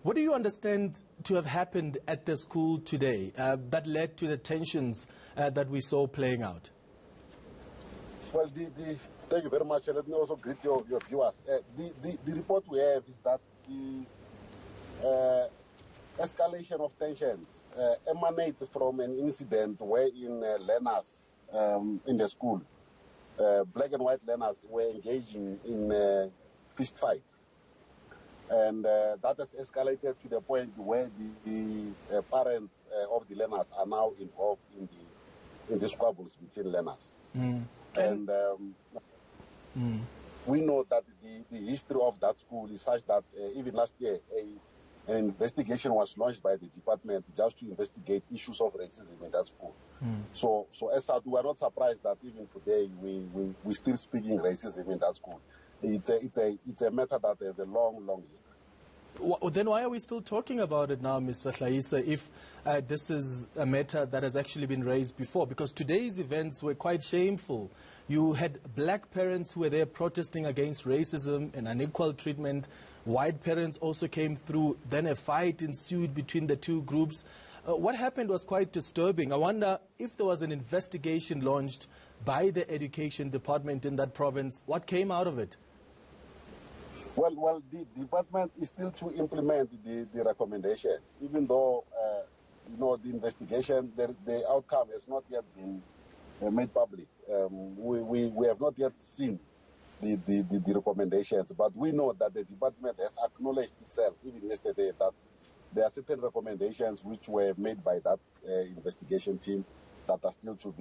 What do you understand to have happened at the school today that led to the tensions that we saw playing out? Well, thank you very much. Let me also greet your viewers. The report we have is that the escalation of tensions emanates from an incident wherein learners in the school, black and white learners, were engaging in a fist fight. And that has escalated to the point where the parents of the learners are now involved in the squabbles between learners. And we know that the history of that school is such that even last year an investigation was launched by the department just to investigate issues of racism in that school. So as Sadtu, we are not surprised that even today we still speaking racism in that school. It's a matter that has a long history. Then why are we still talking about it now, Mr. Hlaise, if this is a matter that has actually been raised before? Because today's events were quite shameful. You had black parents who were there protesting against racism and unequal treatment. White parents also came through. Then a fight ensued between the two groups. What happened was quite disturbing. I wonder if there was an investigation launched by the education department in that province. What came out of it? Well, the department is still to implement the recommendations, even though, the investigation, the outcome has not yet been made public. We have not yet seen the recommendations, but we know that the department has acknowledged itself, even yesterday, that there are certain recommendations which were made by that investigation team that are still to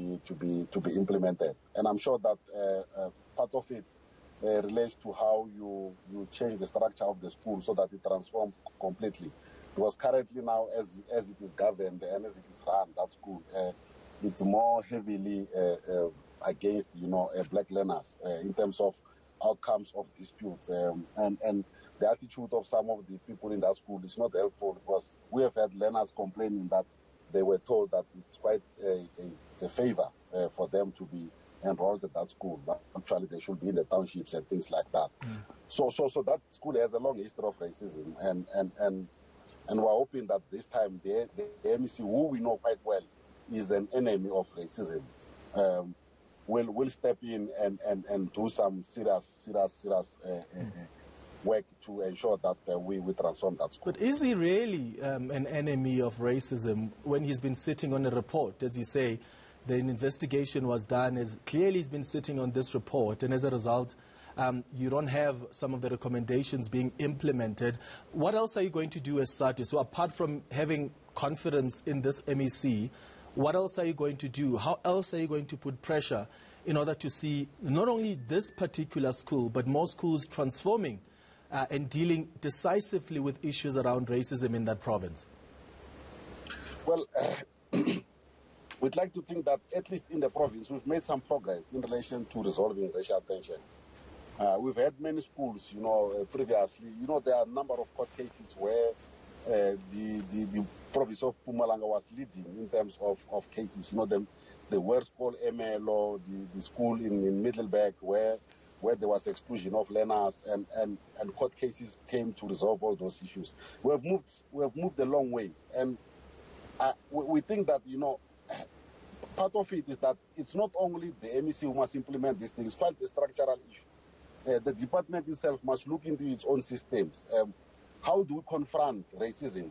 be implemented. And I'm sure that part of it relates to how you change the structure of the school so that it transforms completely. Because currently now, as it is governed and as it is run, that school, it's more heavily against, black learners in terms of outcomes of disputes. And the attitude of some of the people in that school is not helpful, because we have had learners complaining that they were told that it's quite a favor for them to be enrolled at that school, but actually they should be in the townships and things like that. So that school has a long history of racism, and we're hoping that this time the MEC, who we know quite well is an enemy of racism, will step in and do some serious work to ensure that we transform that school. But is he really an enemy of racism when he's been sitting on a report? As you say, the investigation was done, clearly he's been sitting on this report, and as a result, you don't have some of the recommendations being implemented. What else are you going to do as Sadtu? So apart from having confidence in this MEC, what else are you going to do? How else are you going to put pressure in order to see not only this particular school, but more schools transforming and dealing decisively with issues around racism in that province? Well, we'd like to think that at least in the province we've made some progress in relation to resolving racial tensions. We've had many schools, previously. There are a number of court cases where the province of Mpumalanga was leading in terms of cases. The worst called MLO, the school in Middelburg where there was exclusion of learners, and court cases came to resolve all those issues. We have moved a long way, and we think that part of it is that it's not only the MEC who must implement this thing, it's quite a structural issue. The department itself must look into its own systems. How do we confront racism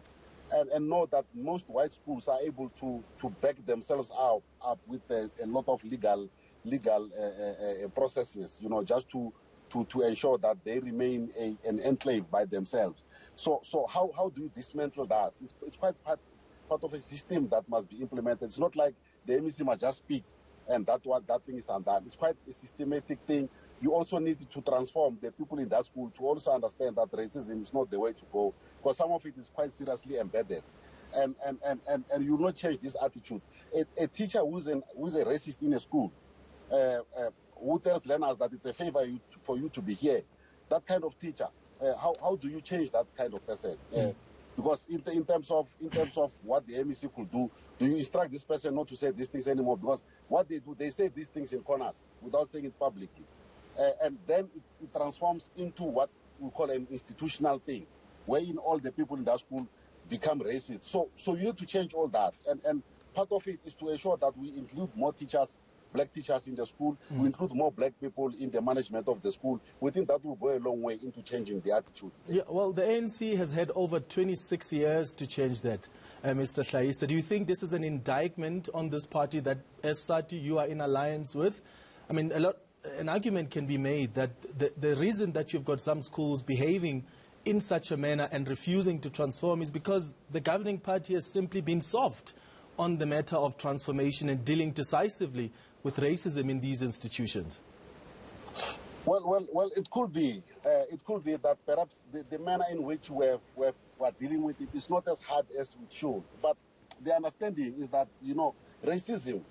and know that most white schools are able to back themselves up with a lot of legal processes, just to ensure that they remain an enclave by themselves. So how do you dismantle that? It's quite part of a system that must be implemented. It's not like the MEC must just speak and that thing is undone. It's quite a systematic thing. You also need to transform the people in that school to also understand that racism is not the way to go, because some of it is quite seriously embedded. And you will not change this attitude. A teacher who's a racist in a school, who tells learners that it's a favor for you to be here, that kind of teacher, how do you change that kind of person? Because in terms of what the MEC could do you instruct this person not to say these things anymore? Because what they do, they say these things in corners without saying it publicly. And then it transforms into what we call an institutional thing. wherein all the people in that school become racist. So you need to change all that. And part of it is to ensure that we include more teachers, black teachers in the school. We include more black people in the management of the school. We think that will go a long way into changing the attitudes. Yeah, well, the ANC has had over 26 years to change that, Mr. Hlaise. Do you think this is an indictment on this party that, as Sadtu, you are in alliance with? I mean, an argument can be made that the reason that you've got some schools behaving in such a manner and refusing to transform is because the governing party has simply been soft on the matter of transformation and dealing decisively with racism in these institutions. Well, it could be. It could be that perhaps the manner in which we're dealing with it is not as hard as we should. But the understanding is that, racism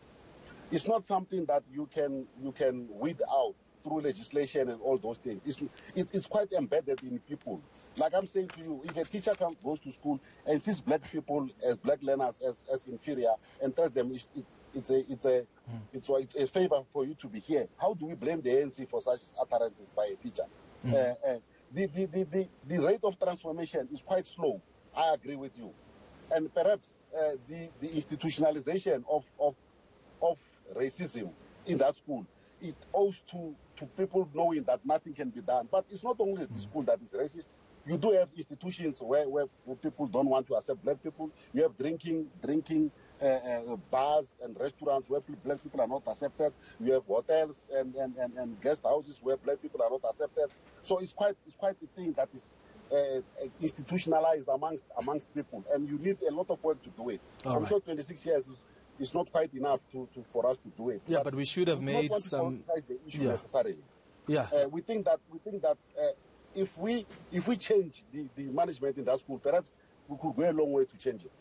is not something that you can weed out through legislation and all those things. It's quite embedded in people. Like I'm saying to you, if a teacher goes to school and sees black people as black learners as inferior and tells them it's a favor for you to be here, how do we blame the ANC for such utterances by a teacher? The rate of transformation is quite slow. I agree with you, and perhaps the institutionalization of racism in that school, it owes to people knowing that nothing can be done. But it's not only the school that is racist. You do have institutions where people don't want to accept black people. You have drinking bars and restaurants where black people are not accepted. You have hotels and guest houses where black people are not accepted. So it's quite a thing that is institutionalized amongst people, and you need a lot of work to do it. I'm sure 26 years is not quite enough for us to do it. Yeah, but we should have made some. The issue necessarily. Yeah. We think that if we change the management in that school, perhaps we could go a long way to change it.